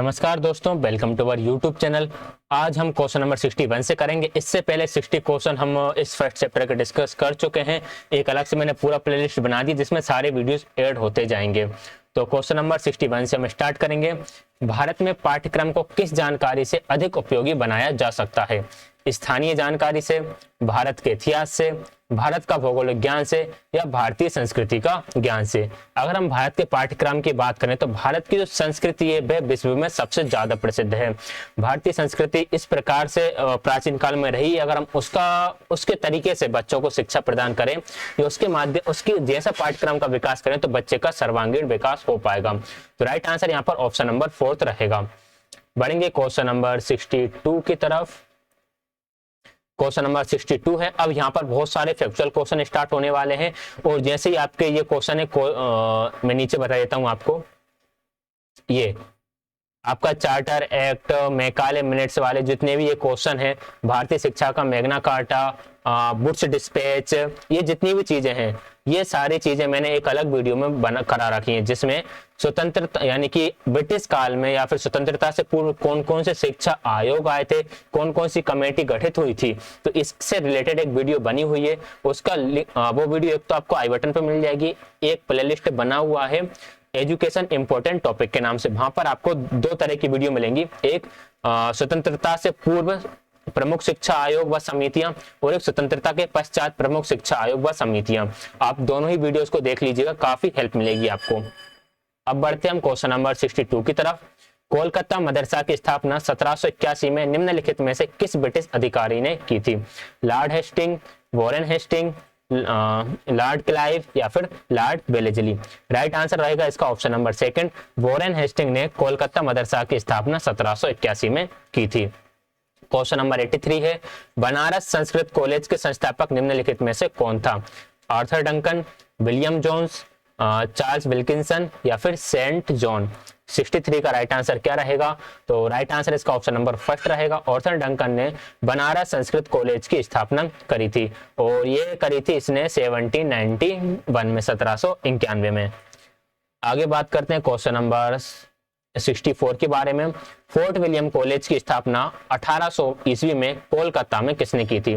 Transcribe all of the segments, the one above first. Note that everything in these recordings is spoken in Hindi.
नमस्कार दोस्तों, welcome to our YouTube channel. आज हम क्वेश्चन नंबर 61 से करेंगे। इससे पहले 60 क्वेश्चन हम इस फर्स्ट चैप्टर का डिस्कस कर चुके हैं। एक अलग से मैंने पूरा प्लेलिस्ट बना दी जिसमें सारे वीडियोस ऐड होते जाएंगे। तो क्वेश्चन नंबर 61 से हम स्टार्ट करेंगे। भारत में पाठ्यक्रम को किस जानकारी से अधिक उपयोगी बनाया जा सकता है? स्थानीय जानकारी से, भारत के इतिहास से, भारत का भौगोलिक ज्ञान से या भारतीय संस्कृति का ज्ञान से। अगर हम भारत के पाठ्यक्रम की बात करें तो भारत की जो संस्कृति है वह विश्व में सबसे ज्यादा प्रसिद्ध है। भारतीय संस्कृति इस प्रकार से प्राचीन काल में रही, अगर हम उसके तरीके से बच्चों को शिक्षा प्रदान करें या उसकी जैसा पाठ्यक्रम का विकास करें तो बच्चे का सर्वांगीण विकास हो पाएगा। तो राइट आंसर यहाँ पर ऑप्शन नंबर 4 रहेगा। बढ़ेंगे क्वेश्चन नंबर 62 की तरफ। क्वेश्चन नंबर 62 है। अब यहाँ पर बहुत सारे फैक्चुअल क्वेश्चन स्टार्ट होने वाले हैं और जैसे ही आपके ये क्वेश्चन है मैं नीचे बता देता हूँ आपको। ये आपका चार्टर एक्ट, मैकाले मिनट्स वाले जितने भी ये क्वेश्चन है, भारतीय शिक्षा का मैग्ना कार्टा, वुड्स डिस्पैच, ये जितनी भी चीजें हैं ये सारी चीजें मैंने एक अलग वीडियो में बना करा रखी हैं, जिसमें स्वतंत्रता यानी कि ब्रिटिश काल में या फिर स्वतंत्रता से पूर्व कौन कौन से शिक्षा आयोग आए थे, कौन कौन सी कमेटी गठित हुई थी, तो इससे रिलेटेड एक वीडियो बनी हुई है। उसका वो वीडियो एक तो आपको आई बटन पर मिल जाएगी, एक प्लेलिस्ट बना हुआ है एजुकेशन इंपॉर्टेंट टॉपिक के नाम से। वहां पर आपको दो तरह की वीडियो मिलेंगी, एक स्वतंत्रता से पूर्व प्रमुख शिक्षा आयोग व समितियां और एक स्वतंत्रता के पश्चात प्रमुख शिक्षा आयोग व समितियां। आप दोनों ही वीडियोस को देख लीजिएगा, काफी हेल्प मिलेगी आपको। अब बढ़ते हैं हम क्वेश्चन नंबर 62 की तरफ। कोलकाता मदरसा की स्थापना 1781 में निम्नलिखित में से किस ब्रिटिश अधिकारी ने की थी? Lord Hastings, Warren Hastings, Lord Clive या फिर लॉर्ड वेलेजली। राइट आंसर रहेगा इसका ऑप्शन नंबर 2, वॉरेन हेस्टिंग ने कोलकाता मदरसा की स्थापना 1781 में की थी। क्वेश्चन नंबर 83 है। बनारस संस्कृत कॉलेज के संस्थापक निम्नलिखित में से कौन था? Arthur Duncan, William Jones, Charles Wilkinson या फिर सेंट जॉन। 63 का राइट आंसर क्या रहेगा? तो राइट आंसर इसका ऑप्शन नंबर 1 रहेगा। आर्थर डंकन ने बनारस संस्कृत कॉलेज की स्थापना करी थी और ये करी थी इसने 1791 में, 1791 में। आगे बात करते हैं क्वेश्चन नंबर 64 के बारे में। फोर्ट विलियम कॉलेज की स्थापना 1800 ईस्वी में कोलकाता में किसने की थी?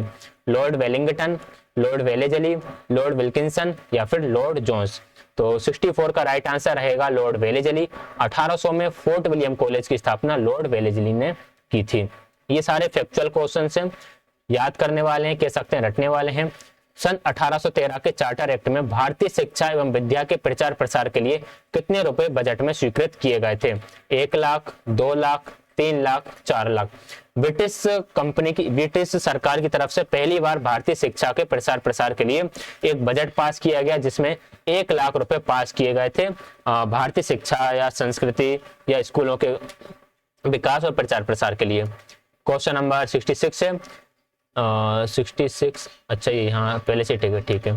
Lord Wellington, Lord Wellesley, Lord Wilkinson या फिर लॉर्ड जोन्स। तो 64 का राइट आंसर रहेगा लॉर्ड वेलेजली। 1800 में फोर्ट विलियम कॉलेज की स्थापना लॉर्ड वेलेजली ने की थी। ये सारे फैक्चुअल क्वेश्चन हैं, याद करने वाले हैं, कह सकते हैं रटने वाले हैं। सन 1813 के चार्टर एक्ट में भारतीय शिक्षा एवं विद्या के प्रचार प्रसार के लिए कितने रुपए बजट में स्वीकृत किए गए थे? 1 लाख, 2 लाख, 3 लाख, 4 लाख। ब्रिटिश सरकार की तरफ से पहली बार भारतीय शिक्षा के प्रचार प्रसार के लिए एक बजट पास किया गया जिसमें 1 लाख रुपए पास किए गए थे भारतीय शिक्षा या संस्कृति या स्कूलों के विकास और प्रचार प्रसार के लिए। क्वेश्चन नंबर 66 है। 66 अच्छा, ये यहाँ पहले से ठीक है।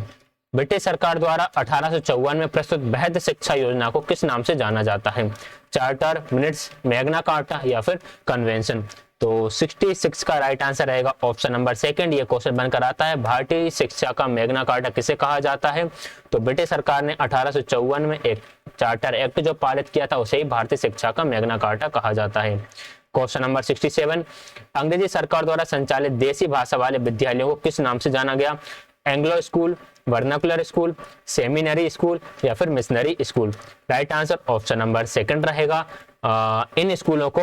ब्रिटिश सरकार द्वारा 1854 में प्रस्तुत वैध शिक्षा योजना को किस नाम से जाना जाता है? चार्टर, मिनट्स, मैग्ना कार्टा या फिर कन्वेंशन। तो 66 का राइट आंसर रहेगा ऑप्शन नंबर 2। ये क्वेश्चन बनकर आता है, भारतीय शिक्षा का मैग्ना कार्टा किसे कहा जाता है? तो ब्रिटिश सरकार ने 1854 में एक चार्टर एक्ट जो पारित किया था उसे ही भारतीय शिक्षा का मैग्ना कार्टा कहा जाता है। क्वेश्चन नंबर 67, अंग्रेजी सरकार द्वारा संचालित देसी भाषा वाले विद्यालयों को किस नाम से जाना गया? Anglo school, vernacular school, seminary school या फिर missionary school. Right answer option number 2 रहेगा। इन स्कूलों को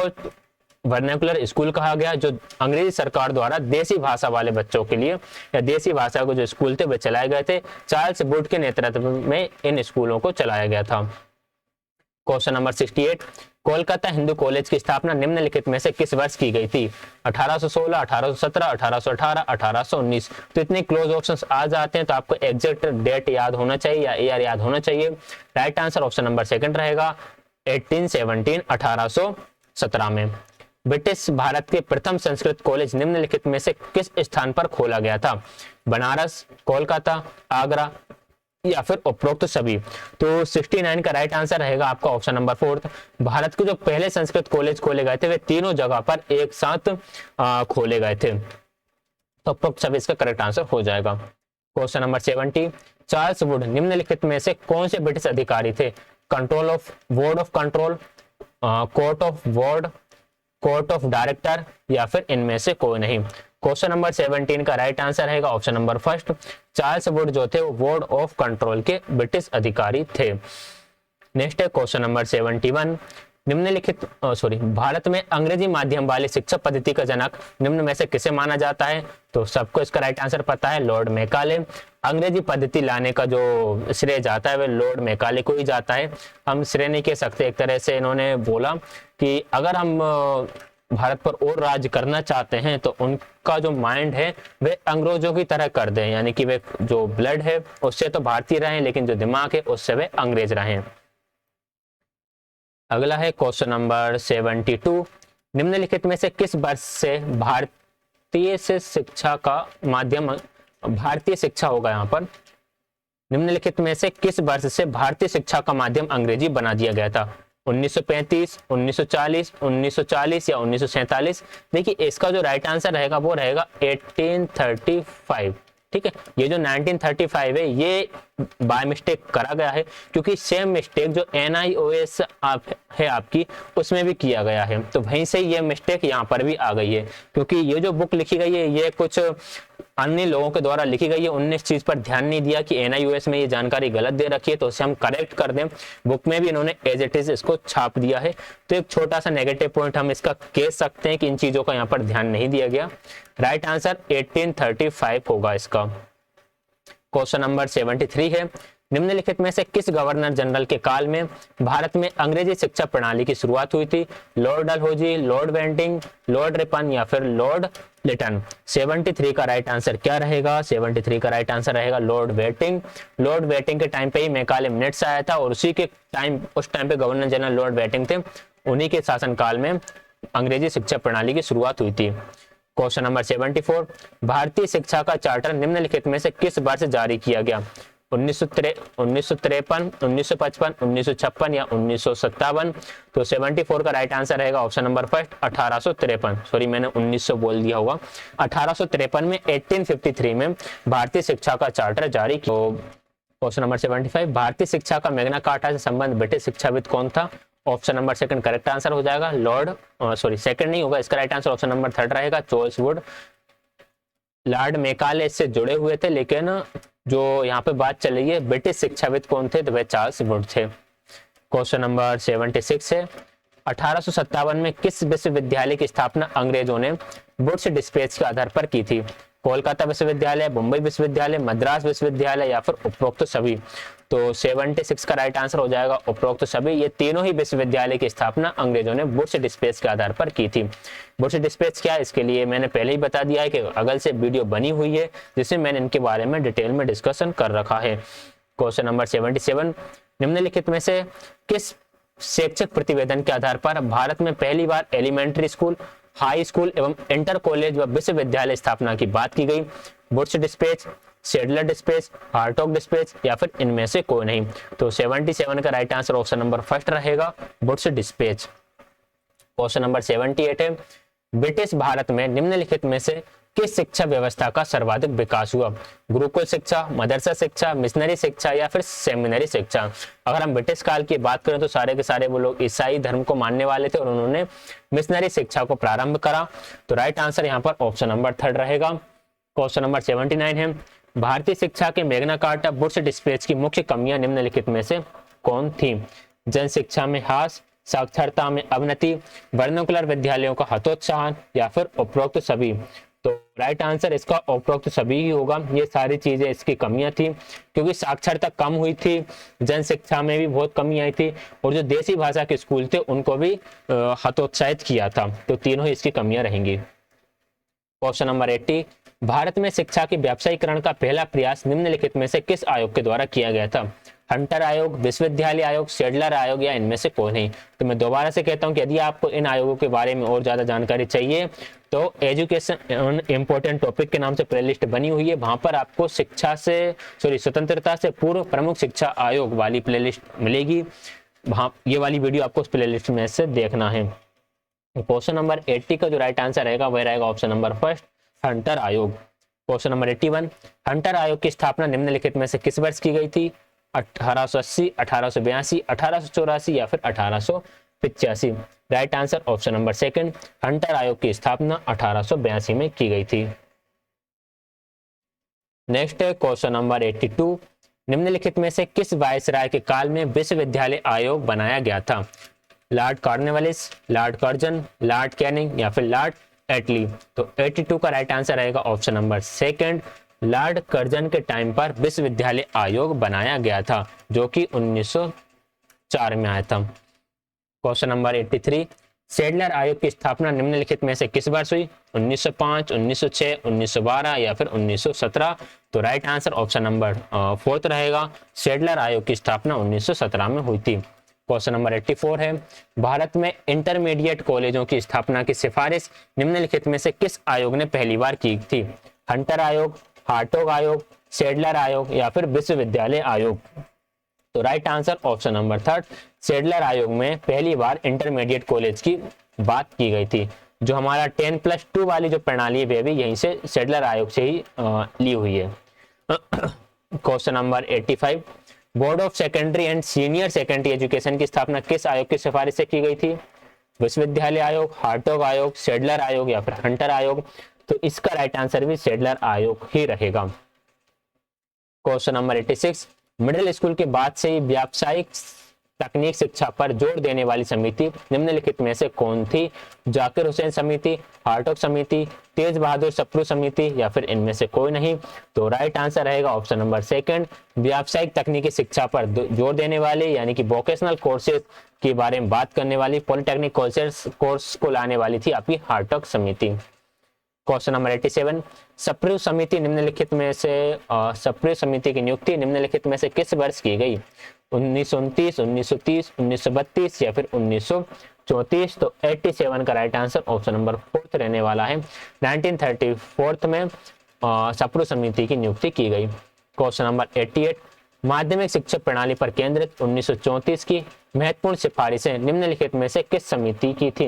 वर्नाकुलर स्कूल कहा गया जो अंग्रेजी सरकार द्वारा देसी भाषा वाले बच्चों के लिए या देसी भाषा को जो स्कूल थे वे चलाए गए थे। चार्ल्स वुड के नेतृत्व में इन स्कूलों को चलाया गया था। Question number 68, Kolkata Hindu college की स्थापना निम्नलिखित में से किस वर्ष की गई थी? 1816, 1817, 1818, 1819। तो इतने क्लोज ऑप्शंस आ जाते हैं तो आपको एग्जैक्ट डेट याद होना चाहिए या ईयर याद होना चाहिए। राइट आंसर ऑप्शन नंबर 2 रहेगा 1817, 1817 में। ब्रिटिश भारत के प्रथम संस्कृत कॉलेज निम्नलिखित में से किस स्थान पर खोला गया था? बनारस, कोलकाता, आगरा या फिर उपरोक्त सभी। तो 69 का राइट आंसर रहेगा आपका ऑप्शन नंबर 4। भारत के जो पहले संस्कृत कॉलेज खोले गए थे वे तीनों जगह पर एक साथ खोले गए थे, तो उपरोक्त सभी इसका करेक्ट आंसर हो जाएगा। क्वेश्चन नंबर 70, चार्ल्स वुड निम्नलिखित में से कौन से ब्रिटिश अधिकारी थे? Control of board of control, court of ward, court of director या फिर इनमें से कोई नहीं। क्वेश्चन नंबर 17 का राइट आंसर रहेगा option number first, Charles Wood जो थे वो बोर्ड ऑफ कंट्रोल के ब्रिटिश अधिकारी थे। नेक्स्ट है क्वेश्चन नंबर 71, निम्नलिखित भारत में अंग्रेजी माध्यम वाली शिक्षा पद्धति का जनक निम्न में से किसे माना जाता है? तो सबको इसका राइट आंसर पता है, लॉर्ड मैकाले। अंग्रेजी पद्धति लाने का जो श्रेय जाता है वह लॉर्ड मैकाले को ही जाता है। हम श्रेय नहीं कह सकते, एक तरह से इन्होंने बोला कि अगर हम भारत पर और राज करना चाहते हैं तो उनका जो माइंड है वे अंग्रेजों की तरह कर दें, यानी कि वे जो ब्लड है उससे तो भारतीय रहें लेकिन जो दिमाग है उससे वे अंग्रेज रहें। अगला है क्वेश्चन नंबर 72, निम्नलिखित में से किस वर्ष से भारतीय से शिक्षा का माध्यम, भारतीय शिक्षा होगा यहाँ पर, निम्नलिखित में से किस वर्ष से भारतीय शिक्षा का माध्यम अंग्रेजी बना दिया गया था? 1935, 1940, 1940 या 1947? देखिए इसका जो राइट आंसर रहेगा वो रहेगा 1835। ठीक है, ये जो 1935 है ये बाय मिस्टेक करा गया है, क्योंकि सेम मिस्टेक जो NIOS है आपकी उसमें भी किया गया है, तो वहीं से ये मिस्टेक यहाँ पर भी आ गई है, क्योंकि ये जो बुक लिखी गई है ये कुछ अन्य लोगों के द्वारा लिखी गई है, उनने इस चीज पर ध्यान नहीं दिया कि NIOS में ये जानकारी गलत दे रखी है, तो उसे हम करेक्ट कर दें। बुक में भी इन्होंने एज इट इज इसको छाप दिया है, तो एक छोटा सा नेगेटिव पॉइंट हम इसका कह सकते हैं कि इन चीजों का यहाँ पर ध्यान नहीं दिया गया। राइट आंसर 1835 होगा इसका। क्वेश्चन नंबर 73 है, निम्नलिखित में से किस गवर्नर जनरल के काल में भारत में अंग्रेजी शिक्षा प्रणाली की शुरुआत हुई थी? Lord Dalhousie, Lord Bentinck, Lord Ripon या फिर लॉर्ड लिटन? 73 का राइट आंसर क्या रहेगा? 73 का राइट आंसर रहेगा लॉर्ड वेटिंग। लॉर्ड वेटिंग के टाइम पे ही मैकाले मिनट्स आया था और उसी के टाइम, उस टाइम पे गवर्नर जनरल लॉर्ड वेटिंग थे, उन्हीं के शासनकाल में अंग्रेजी शिक्षा प्रणाली की शुरुआत हुई थी। क्वेश्चन नंबर 74, भारतीय शिक्षा का चार्टर निम्नलिखित में से किस वर्ष जारी किया गया? 1953, 1955, 1956 या 1957? तो 74 का राइट आंसर रहेगा ऑप्शन नंबर फर्स्ट 1853। सॉरी मैंने 1900 बोल दिया होगा। 1853 में 1853 में भारतीय शिक्षा का चार्टर जारी किया। तो क्वेश्चन नंबर 75, भारतीय शिक्षा का मैग्ना कार्टा से संबंध ब्रिटिश शिक्षाविद कौन था? Option number second correct answer हो जाएगा, सेकंड नहीं होगा, इसका right answer option number third रहेगा, चार्ल्स वुड। लॉर्ड मैकाले इससे जुड़े हुए थे, लेकिन जो यहाँ पे बात चल रही है ब्रिटिश शिक्षाविद कौन थे, तो वे चार्ल्स वुड थे। क्वेश्चन नंबर 76 है, 1857 में किस विश्वविद्यालय की स्थापना अंग्रेजों ने वुड्स डिस्पैच के आधार पर की थी? कोलकाता विश्वविद्यालय, मुंबई विश्वविद्यालय, मद्रास विश्वविद्यालय या फिर उपरोक्त सभी? तो 76 का राइट आंसर हो जाएगा उपरोक्त सभी। ये तीनों ही विश्वविद्यालय की स्थापना अंग्रेजों ने वुड्स डिस्पैच के आधार पर की थी। वुड्स डिस्पैच क्या है, इसके लिए मैंने पहले ही बता दिया है कि अगल से वीडियो बनी हुई है जिसमें मैंने इनके बारे में डिटेल में डिस्कशन कर रखा है। क्वेश्चन नंबर 77, निम्नलिखित में से किस शैक्षिक प्रतिवेदन के आधार पर भारत में पहली बार एलिमेंट्री स्कूल, हाई स्कूल एवं इंटर कॉलेज व विश्वविद्यालय स्थापना की बात की गई? Woods dispatch, Sadler dispatch, Hartog dispatch या फिर इनमें से कोई नहीं? तो 77 का right answer option number first रहेगा, वुड्स डिस्पैच। क्वेश्चन नंबर 78 है, ब्रिटिश भारत में निम्नलिखित में से किस शिक्षा व्यवस्था का सर्वाधिक विकास हुआ? गुरुकुल शिक्षा, मदरसा शिक्षा, मिशनरी शिक्षा या फिर सेमिनरी शिक्षा? अगर हम ब्रिटिश काल की बात करें तो सारे के सारे वो लोग ईसाई धर्म को मानने वाले थे और उन्होंने मिशनरी शिक्षा को प्रारंभ करा। तो राइट आंसर यहाँ पर ऑप्शन नंबर थर्ड रहेगा। क्वेश्चन नंबर 79 है, भारतीय शिक्षा के मैग्ना कार्टा वुड्स डिस्पैच की मुख्य कमियां निम्नलिखित में से कौन थी? जन शिक्षा में ह्रास, साक्षरता में अवनति, वर्नाकुलर विद्यालयों का हतोत्साहन या फिर उपरोक्त सभी? तो राइट आंसर इसका उपरोक्त सभी ही होगा। ये सारी चीजें इसकी कमियां थी, क्योंकि साक्षरता कम हुई थी, जन शिक्षा में भी बहुत कमी आई थी और जो देसी भाषा के स्कूल थे उनको भी हतोत्साहित किया था। तो तीनों ही इसकी कमियां रहेंगी। क्वेश्चन नंबर 80, भारत में शिक्षा के व्यावसायीकरण का पहला प्रयास निम्नलिखित में से किस आयोग के द्वारा किया गया था? हंटर आयोग, विश्वविद्यालय आयोग, शेडलर आयोग या इनमें से कोई नहीं? तो मैं दोबारा से कहता हूं कि यदि आपको इन आयोगों के बारे में और ज्यादा जानकारी चाहिए तो एजुकेशन इंपॉर्टेंट टॉपिक के नाम से प्लेलिस्ट बनी हुई है, वहां पर आपको स्वतंत्रता से पूर्व प्रमुख शिक्षा आयोग वाली प्लेलिस्ट मिलेगी। वहां ये वाली वीडियो आपको उस प्लेलिस्ट में से देखना है। क्वेश्चन नंबर 80 का जो राइट आंसर रहेगा वह रहेगा ऑप्शन नंबर फर्स्ट, हंटर आयोग। क्वेश्चन नंबर 81, हंटर आयोग की स्थापना निम्नलिखित में से किस वर्ष की गई थी? 1880, 1882, 1884 या फिर 1885? 85। Right answer option number second, Hunter आयोग की स्थापना 1882 में की गई थी। नेक्स्ट है क्वेश्चन नंबर 82, निम्नलिखित में से किस वायसराय के काल में विश्वविद्यालय आयोग बनाया गया था? Lord Cornwallis, Lord Curzon, Lord Canning या फिर लॉर्ड एटली? तो 82 का राइट आंसर रहेगा option number second, Lord Curzon के टाइम पर विश्वविद्यालय आयोग बनाया गया था, जो कि 1904 में आया था। क्वेश्चन नंबर 83, सेडलर आयोग की स्थापना निम्नलिखित में से किस वर्ष हुई? 1905, 1906, 1912 या फिर 1917? तो right answer option number fourth रहेगा, सेडलर आयोग की स्थापना 1917 में हुई थी। क्वेश्चन नंबर 84 है, भारत में इंटरमीडिएट कॉलेजों की स्थापना की सिफारिश निम्नलिखित में से किस आयोग ने पहली बार की थी? हंटर आयोग, हार्टोग आयोग, सेडलर आयोग या फिर विश्वविद्यालय आयोग? तो right answer option number third, Sedler आयोग में पहली बार इंटरमीडिएट कॉलेज की बात की गई थी। जो हमारा 10+2 वाली जो प्रणाली है वे भी यहीं से सेडलर आयोग से ही ली हुई है। Question number 85, board of secondary and senior secondary education की स्थापना किस आयोग की सिफारिश से की गई थी? विश्वविद्यालय आयोग, हार्टोग आयोग, सेडलर आयोग या फिर हंटर आयोग? तो इसका राइट आंसर भी सेडलर आयोग ही रहेगा। क्वेश्चन नंबर 86, मिडिल स्कूल के बाद से ही व्यावसायिक तकनीक शिक्षा पर जोर देने वाली समिति निम्नलिखित में से कौन थी? जाकिर हुसैन समिति, हार्टोग समिति, तेज बहादुर सप्रू समिति या फिर इनमें से कोई नहीं? तो राइट आंसर रहेगा ऑप्शन नंबर सेकंड, व्यावसायिक तकनीकी शिक्षा पर जोर देने वाली यानी कि वोकेशनल कोर्सेज के बारे में बात करने वाली, पॉलिटेक्निक कोर्स को लाने वाली थी आपकी हार्टोग समिति। क्वेश्चन नंबर 87, सप्रू समिति निम्नलिखित में से सप्रू समिति की नियुक्ति निम्नलिखित में से किस वर्ष की गई? 1929, 1930, 1932 या फिर 1934? तो 87 का right answer option number fourth रहने वाला है, 1934 में सप्रू समिति की नियुक्ति की गई। क्वेश्चन नंबर 88, माध्यमिक शिक्षा प्रणाली पर केंद्रित 1934 की महत्वपूर्ण सिफारिशें निम्नलिखित में से किस समिति की थी?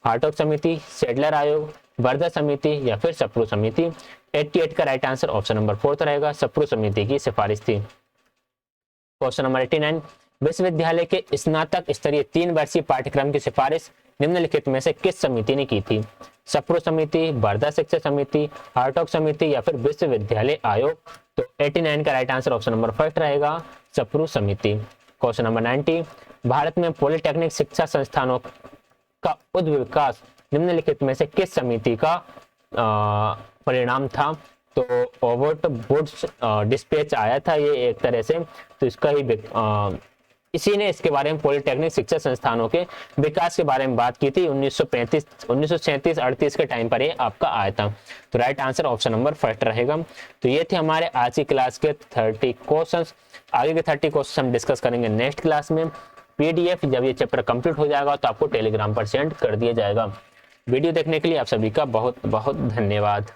हार्टोग समिति, सेडलर आयोग, वर्धा समिति या फिर सप्रू समिति? 88 का right answer option number fourth रहेगा, सप्रू समिति की सिफारिश थी। क्वेश्चन नंबर 89, विश्वविद्यालय के स्नातक स्तरीय 3 वर्षीय पाठ्यक्रम की सिफारिश निम्नलिखित में से किस समिति ने की थी? सप्रू समिति, वर्धा शिक्षा समिति, हार्टोग समिति या फिर विश्वविद्यालय आयोग? तो 89 का right answer option number first रहेगा, सप्रू समिति। क्वेश्चन नंबर 90, भारत में पॉलिटेक्निक शिक्षा संस्थानों का उद्विकास निम्नलिखित में से किस समिति का परिणाम था? तो ओवर्ट वुड्स डिस्पैच आया था ये एक तरह से, तो इसका ही इसी ने इसके बारे में पॉलिटेक्निक शिक्षा संस्थानों के विकास के बारे में बात की थी 1937-38 के टाइम पर ये आपका आया था। तो right answer option number first रहेगा। तो ये थे हमारे आज की क्लास के 30 क्वेश्चंस। आगे के 30 क्वेश्चन हम डिस्कस करेंगे नेक्स्ट क्लास में। पीडीएफ जब ये चैप्टर कंप्लीट हो जाएगा तो आपको टेलीग्राम पर सेंड कर दिया जाएगा। वीडियो देखने के लिए आप सभी का बहुत बहुत धन्यवाद।